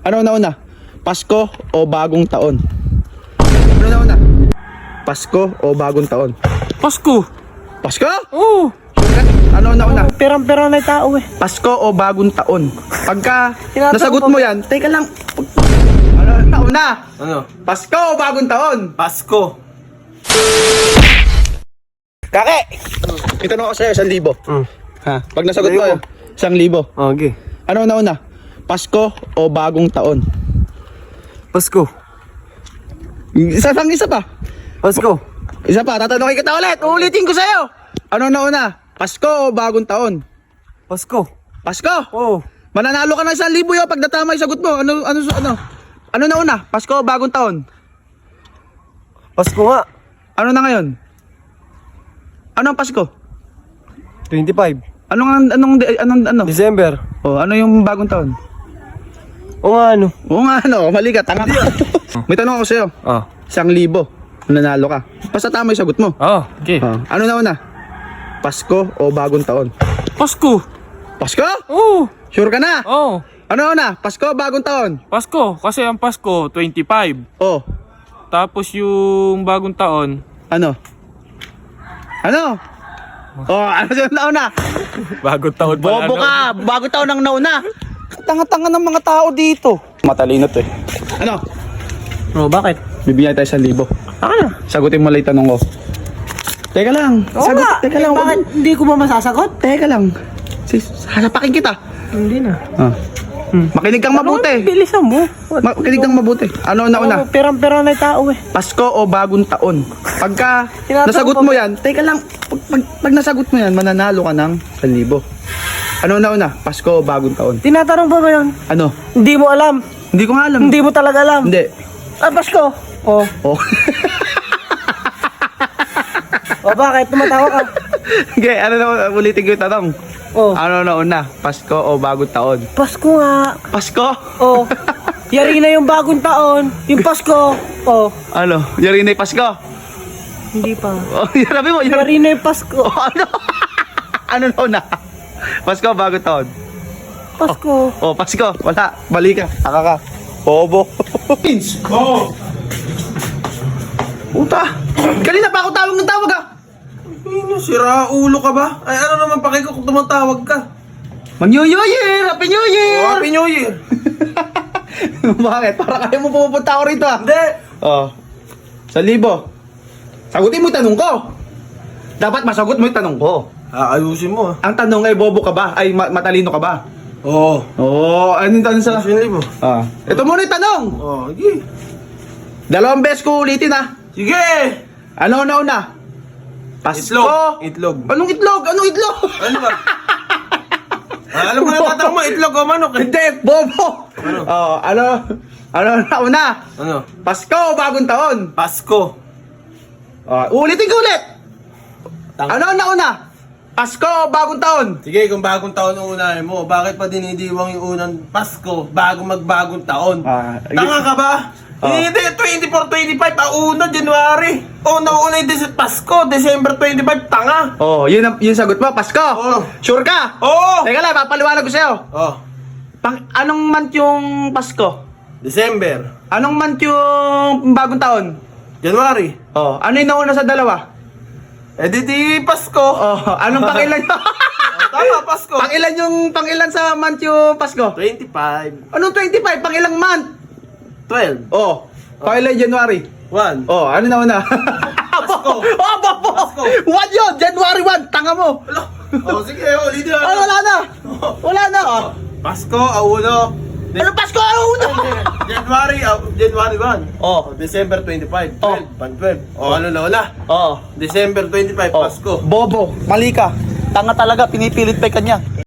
Ano nauna? Pasko o bagong taon? Ano nauna? Pasko o bagong taon? Pasko. Pasko? Oo. Ano nauna? Perang-perang na tao eh. Pasko o bagong taon? Pagka Tinatanong nasagot ko- mo yan, teka lang. Ano nauna? Ano? Pasko o bagong taon? Pasko. Kake! Itanong ako sa'yo, 1,000. Ha? Pag nasagot mo, 1,000. Okay. Ano nauna? Pasko o bagong taon? Pasko. Isa pa. Pasko. Isa pa, tatanungin kita ulit. Uulitin ko sa'yo. Ano nauna? Pasko o bagong taon? Pasko. Pasko! Oo. Mananalo ka ng 1,000 yo pag natama yung sagot mo. Ano nauna? Pasko o bagong taon? Pasko nga. Ano na ngayon? Ano ang Pasko? 25. Ano? December. Oh, ano yung bagong taon? O nga ano? Oo nga, mali ka, tanga ka. May tanong ako sa'yo. Ah. 1,000. Nanalo ka. Basta tama yung sagot mo. Oh, okay. Ano nauna? Pasko o bagong taon? Pasko. Pasko? Oo. Sure ka na? Oh. Ano nauna? Pasko o bagong taon? Pasko. Kasi ang Pasko, 25. Oh, Tapos yung bagong taon, ano? Oh, ano yung nauna? bagong taon pa Bobo ka! Bagong taon ang nauna! Tanga-tanga ng mga tao dito. Matalino to eh. Ano? Oh, bakit? Bibigyan tayo 1,000. Sagutin mo lang yung tanong ko. Teka lang. Teka lang. Bakit hindi ko ba masasagot? Teka lang. Sasapakin kita. Hindi na. Makinig kang mabuti. Bilisan mo. Makinig kang mabuti. Ano nauna? Oh, perang-perang na tao eh. Pasko o bagong taon? Pagka Tinatanong nasagot ko- mo yan, teka lang. Pag nasagot mo yan, mananalo ka ng 1,000. Ano nauna? Pasko o bagong taon? Tinatanong ba yun? Ano? Hindi mo alam. Hindi ko nga alam. Hindi mo talaga alam. Hindi. Ah, Pasko. Oh. Oh. Oh, bakit? Tumatawa ka. Okay, ano na ulitin ko yung tanong. Oh. Ano nauna? Pasko o bagong taon? Pasko nga. Pasko? Oh. Yari na yung bagong taon. Yung Pasko. Oh. Ano? Yari na yung Pasko? Hindi pa. Oh, sabi mo, yari. Yari na yung Pasko. Oh, ano? Ano nauna? Pasko o bagong taon? Pasko. Oh, Pasko. Wala. Mali ka. Taka ka. Bobo. Pins. Oo. Puta. Kanina pa ako tawag ng tawag ah. Sira ulo ka ba? Ay ano naman pakiko kung tumatawag ka? Mag-New Year! Happy New Year! Oh, Happy New Year! Bakit? Para kaya mo pupunta ako rito ah. Hindi! Oh. 1,000. Sagutin mo yung tanong ko. Dapat masagot mo yung tanong ko. Ayusin mo Ang tanong ay bobo ka ba? Ay matalino ka ba? Oo. Oo. Anong tanong sa... Ayusin mo. Ito muna yung tanong. Oh, sige. 2 beses ko ulitin ah. Sige! Ano nauna? Pasko? Itlog. Anong itlog? Anong itlog? Ano ba? Alam mo na tatanong mo, itlog o manok eh. Hindi, bobo. Ano? Oh, ano nauna? Ano? Pasko o bagong taon? Pasko. Ulitin ko ulit. Ano nauna? Pasko o bagong taon? Sige, kung bagong taon ang unahin mo, bakit pa dinidiwang yung unang Pasko bago magbagong taon? Tanga ka ba? Hindi, 24, 25, una, January. Una yung Pasko, December 25, tanga. Oh, yun yung sagot mo, Pasko. Oo. Sure ka? Oo. Teka lang, papaliwanag ko sa'yo. Oh, Anong month yung Pasko? December, Anong month yung bagong taon? January. Oh, ano yung nauna sa dalawa? Eh di Pasko. Oh, anong pangilan nyo? Tama, Pasko. Pangilan sa month yung Pasko? 25, Anong 25? Pangilang month? 12, Oh, pangilan January? 1. Oh, ano na una? Pasko. Oh, bobo! Pasko. 1 yun! January 1! Tanga mo! Oh, sige, ulitin Oh, wala na! Wala na! Oh. Pasko, auno. Ano Pasko? Ano una? January 1. Oh. December 25, 12, Oh. 12. Oh, ano na una? Oh. December 25, Oh. Pasko. Bobo, mali ka. Tanga talaga, pinipilit pa yung kanya.